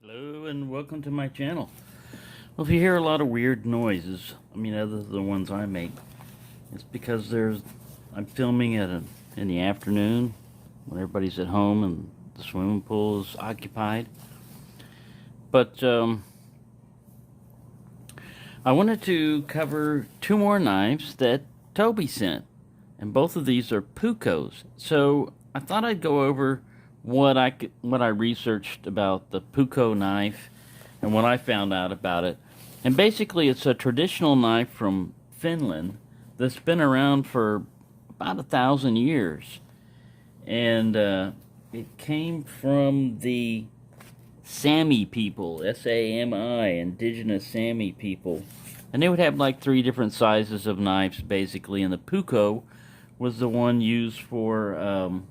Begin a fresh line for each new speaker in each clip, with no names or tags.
Hello and welcome to my channel. Well, if you hear a lot of weird noises, other than the ones I make, it's because I'm filming in the afternoon when everybody's at home and the swimming pool is occupied. But I wanted to cover two more knives that Toby sent, and both of these are Puukkos. So I thought I'd go over what I researched about the Puukko knife and what I found out about it. And basically it's a traditional knife from Finland that's been around for about 1,000 years. And it came from the Sami people, S-A-M-I, indigenous Sami people. And they would have like 3 different sizes of knives basically, and the Puukko was the one used for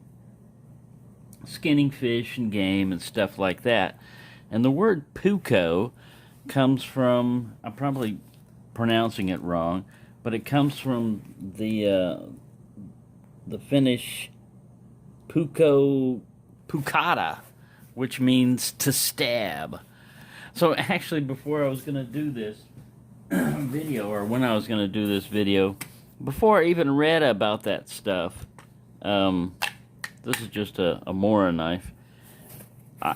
skinning fish and game and stuff like that. And the word Puukko comes from, I'm probably pronouncing it wrong, but it comes from the Finnish pukkata, which means to stab. So actually, before I was going to do this video, or when I was going to do this video, before I even read about that stuff, this is just a Mora knife. I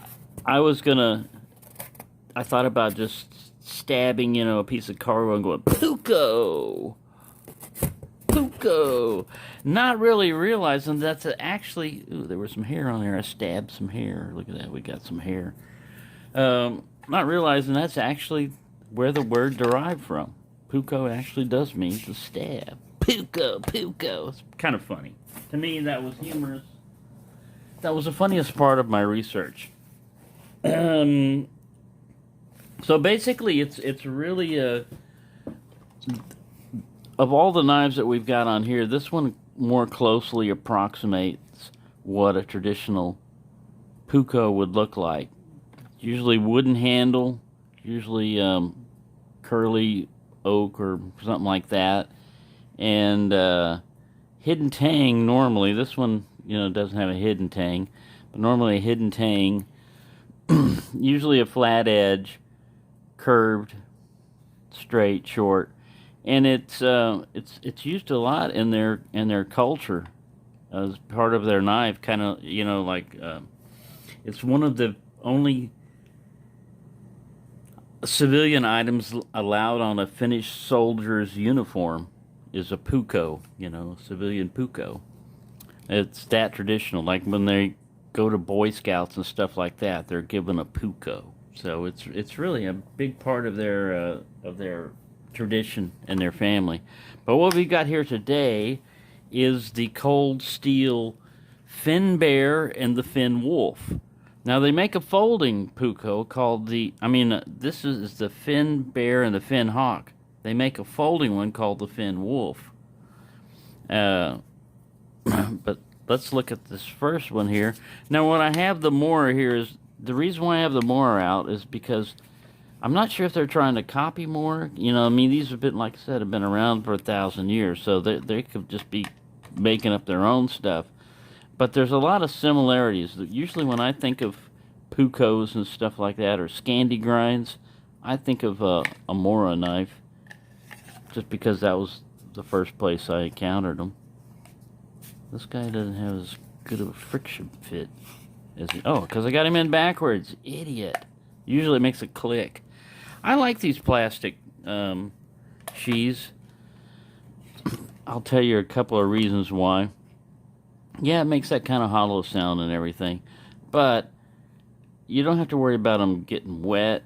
thought about just stabbing, a piece of cargo and going, Puukko! Puukko! Not really realizing that's actually, ooh, there was some hair on there. I stabbed some hair. Look at that, we got some hair. Not realizing that's actually where the word derived from. Puukko actually does mean to stab. Puukko, Puukko. It's kind of funny. To me, that was humorous. That was the funniest part of my research. So basically, it's really of all the knives that we've got on here, this one more closely approximates what a traditional Puukko would look like. Usually wooden handle, usually curly oak or something like that, and hidden tang normally. This one, doesn't have a hidden tang, but normally a hidden tang, usually a flat edge, curved, straight, short, and it's used a lot in their culture as part of their knife. Kind of, it's one of the only civilian items allowed on a Finnish soldier's uniform is a Puukko, civilian Puukko. It's that traditional. Like when they go to Boy Scouts and stuff like that, they're given a Puukko. So it's really a big part of their tradition and their family. But what we've got here today is the cold steel Finn Bear and the Finn Wolf. Now they make a folding Puukko called this is the Finn Bear and the Finn Hawk. They make a folding one called the Finn Wolf. But let's look at this first one here. Now, when I have the Mora here, is the reason why I have the Mora out is because I'm not sure if they're trying to copy Mora. These have been, like I said, have been around for 1,000 years, so they could just be making up their own stuff. But there's a lot of similarities. Usually, when I think of Puukkos and stuff like that, or Scandi grinds, I think of a Mora knife, just because that was the first place I encountered them. This guy doesn't have as good of a friction fit as he... Oh, because I got him in backwards. Idiot. Usually it makes a click. I like these plastic sheaths. I'll tell you a couple of reasons why. Yeah, it makes that kind of hollow sound and everything. But you don't have to worry about them getting wet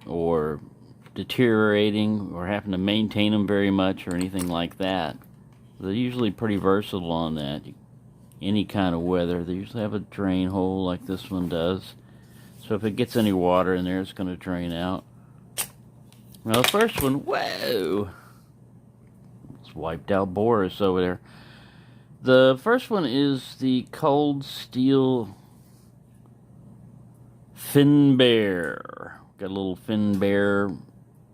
or deteriorating or having to maintain them very much or anything like that. They're usually pretty versatile on that. Any kind of weather. They usually have a drain hole like this one does. So if it gets any water in there, it's going to drain out. Now the first one, whoa! It's wiped out Boris over there. The first one is the cold steel Finn Bear. Got a little Finn Bear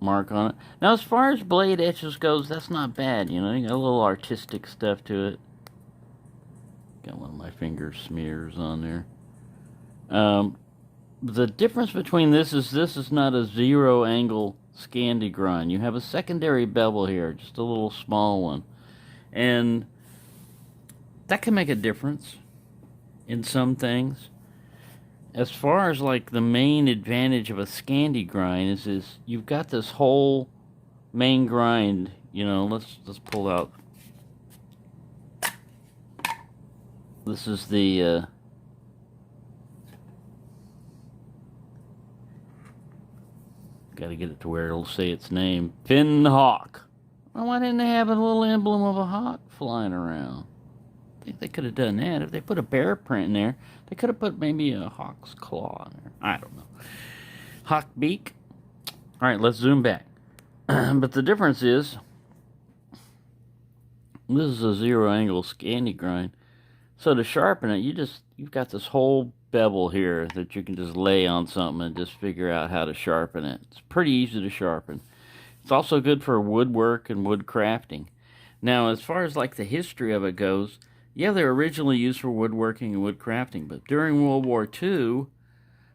mark on it. Now, as far as blade edges goes, that's not bad. You got a little artistic stuff to it. Got one of my finger smears on there. the difference between this is not a zero angle Scandi grind. You have a secondary bevel here, just a little small one. And that can make a difference in some things. As far as like the main advantage of a Scandi grind is you've got this whole main grind, you know, let's pull out. This is the got to get it to where it'll say its name. Fin Hawk. Well, why didn't they have a little emblem of a hawk flying around? I think they could have done that. If they put a bear print in there, they could have put maybe a hawk's claw in there. I don't know. Hawk beak. All right, let's zoom back. But the difference is, this is a zero angle Scandi grind. So to sharpen it, you've got this whole bevel here that you can just lay on something and just figure out how to sharpen it. It's pretty easy to sharpen. It's also good for woodwork and wood crafting. Now, as far as like the history of it goes, yeah, they were originally used for woodworking and wood crafting, but during World War II,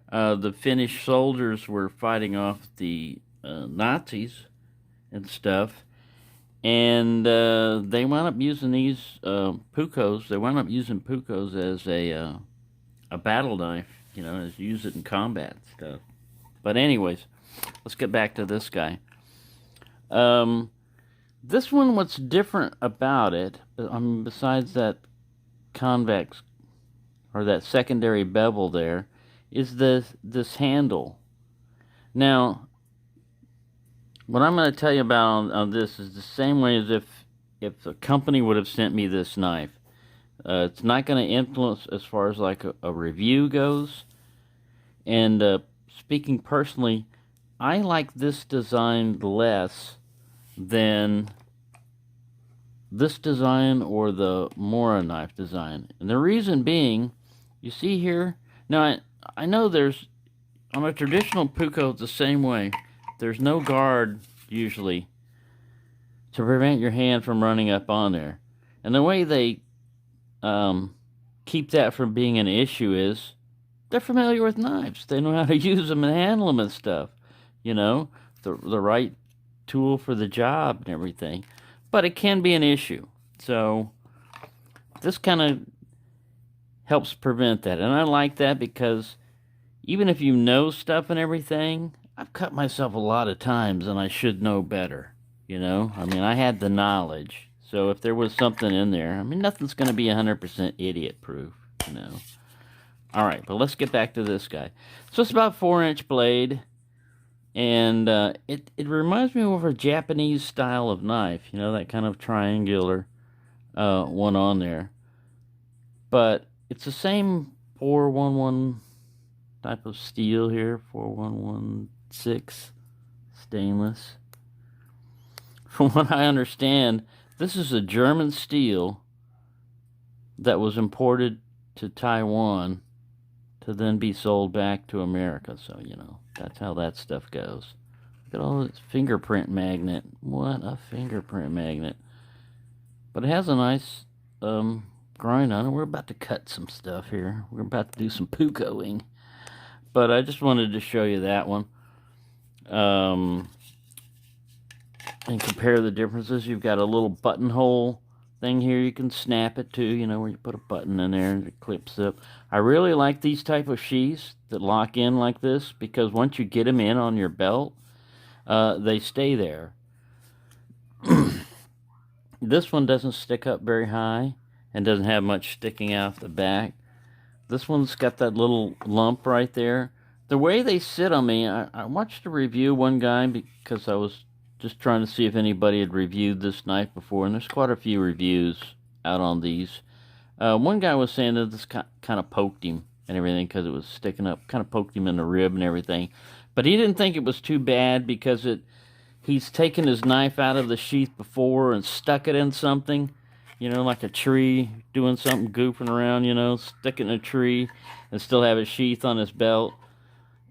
the Finnish soldiers were fighting off the Nazis and stuff, and they wound up using these Puukkos. They wound up using Puukkos as a battle knife, you know, as use it in combat stuff. But anyways, let's get back to this guy. This one, what's different about it, besides that convex or that secondary bevel there, is this handle. Now, what I'm going to tell you about on this is the same way as if the company would have sent me this knife. It's not going to influence as far as like a review goes. And speaking personally, I like this design less than this design or the Mora knife design. And the reason being, you see here, now I know there's, on a traditional Puukko, it's the same way. There's no guard, usually, to prevent your hand from running up on there. And the way they keep that from being an issue is they're familiar with knives. They know how to use them and handle them and stuff. You know, the right tool for the job and everything. But it can be an issue. So this kind of helps prevent that. And I like that because even if you know stuff and everything, I've cut myself a lot of times and I should know better. You know, I mean, I had the knowledge. So if there was something in there, I mean, nothing's going to be 100% idiot proof, you know. All right, but let's get back to this guy. So it's about 4-inch blade. And it reminds me of a Japanese style of knife, you know, that kind of triangular one on there. But it's the same 411 type of steel here, 4116 stainless. From what I understand, this is a German steel that was imported to Taiwan to then be sold back to America. So, you know, that's how that stuff goes. Look at all this fingerprint magnet. What a fingerprint magnet. But it has a nice grind on it. We're about to cut some stuff here. We're about to do some Puukkoing. But I just wanted to show you that one. And compare the differences. You've got a little buttonhole thing here you can snap it to, you know, where you put a button in there and it clips up. I really like these type of sheaths that lock in like this because once you get them in on your belt, they stay there. This one doesn't stick up very high and doesn't have much sticking out the back. This one's got that little lump right there. The way they sit on me, I watched a review one guy because I was just trying to see if anybody had reviewed this knife before, and there's quite a few reviews out on these. One guy was saying that this kind of poked him and everything because it was sticking up, kind of poked him in the rib and everything. But he didn't think it was too bad because he's taken his knife out of the sheath before and stuck it in something, you know, like a tree, doing something, goofing around, you know, stick it in a tree and still have his sheath on his belt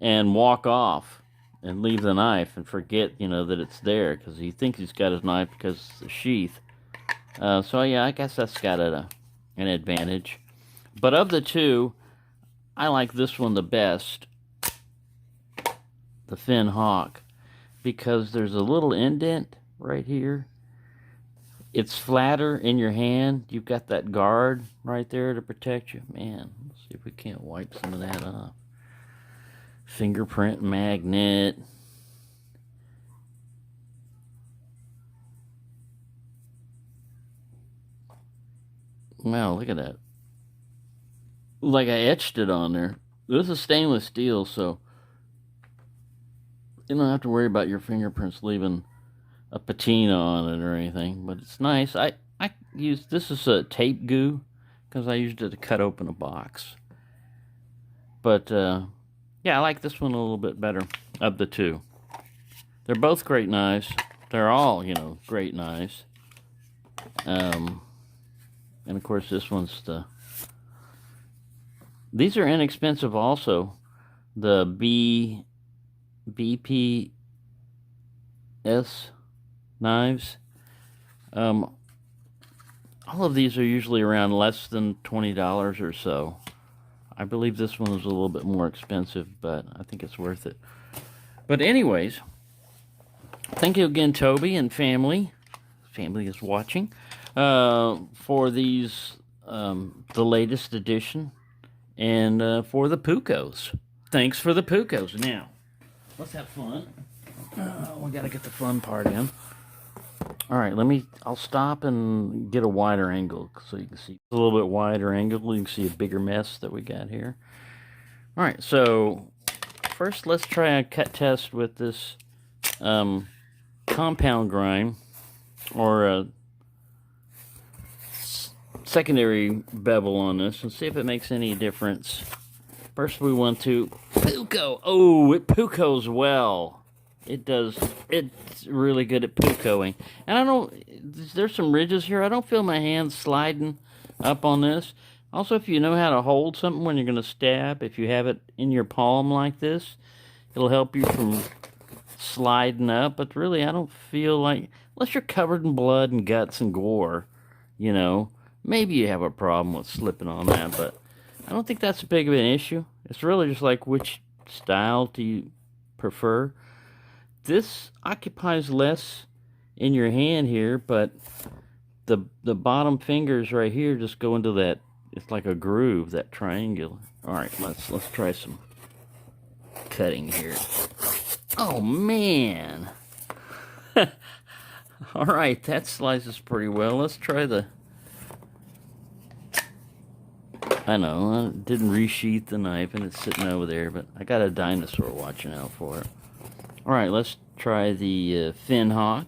and walk off and leave the knife and forget, you know, that it's there because he thinks he's got his knife because it's the sheath. So, yeah, I guess that's got an advantage. But of the two, I like this one the best the fin hawk, because there's a little indent right here. It's flatter in your hand. You've got that guard right there to protect you. Man, let's see if we can't wipe some of that off. Fingerprint Magnet. Wow, look at that. Like I etched it on there. This is stainless steel, so you don't have to worry about your fingerprints leaving a patina on it or anything. But it's nice. I used, this is a tape goo, because I used it to cut open a box. But yeah, I like this one a little bit better of the two. They're both great knives. They're all, you know, great knives. And of course this one's these are inexpensive also. The BPS knives. All of these are usually around less than $20 or so. I believe this one is a little bit more expensive, but I think it's worth it. But anyways, thank you again, Toby and family. Family is watching. For these, the latest edition, and for the Puukkos. Thanks for the Puukkos. Now, let's have fun. We gotta get the fun part in. All right, I'll stop and get a wider angle so you can see. A little bit wider angle, you can see a bigger mess that we got here. All right, so first let's try a cut test with this compound grind, or a secondary bevel on this, and see if it makes any difference. First we want to Puukko. Oh, it Puukkos well. It does. It's really good at Puukkoing. And I don't, there's some ridges here. I don't feel my hands sliding up on this. Also, if you know how to hold something when you're going to stab, if you have it in your palm like this, it'll help you from sliding up. But really, I don't feel like, unless you're covered in blood and guts and gore, you know, maybe you have a problem with slipping on that. But I don't think that's big of an issue. It's really just like, which style do you prefer? This occupies less in your hand here, but the bottom fingers right here just go into that, it's like a groove, that triangular. All right, let's try some cutting here. Oh man. All right, that slices pretty well. Let's try the, I know, I didn't resheath the knife and it's sitting over there, but I got a dinosaur watching out for it. All right, let's try the fin hawk.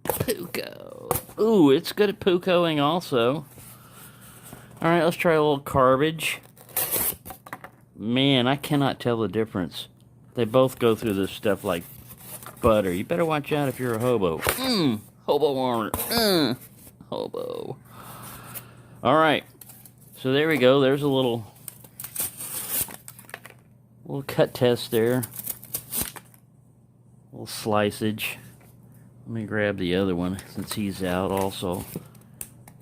Puukko. Ooh, it's good at Puukkoing also. All right, let's try a little carbage. Man, I cannot tell the difference. They both go through this stuff like butter. You better watch out if you're a hobo. Hobo armor. Hobo. All right, so there we go. There's a little cut test there. Little sliceage. Let me grab the other one since he's out also.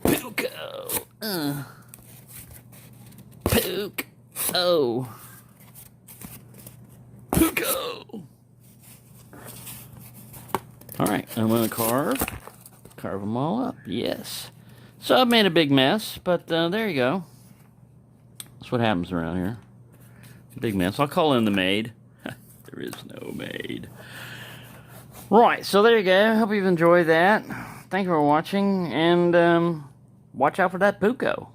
Puukko. Puukko. Puukko. Alright, I'm going to carve them all up. Yes. So I've made a big mess, but there you go. That's what happens around here. Big mess. I'll call in the maid. There is no maid. Right, so there you go. Hope you've enjoyed that. Thank you for watching, and watch out for that Puukko.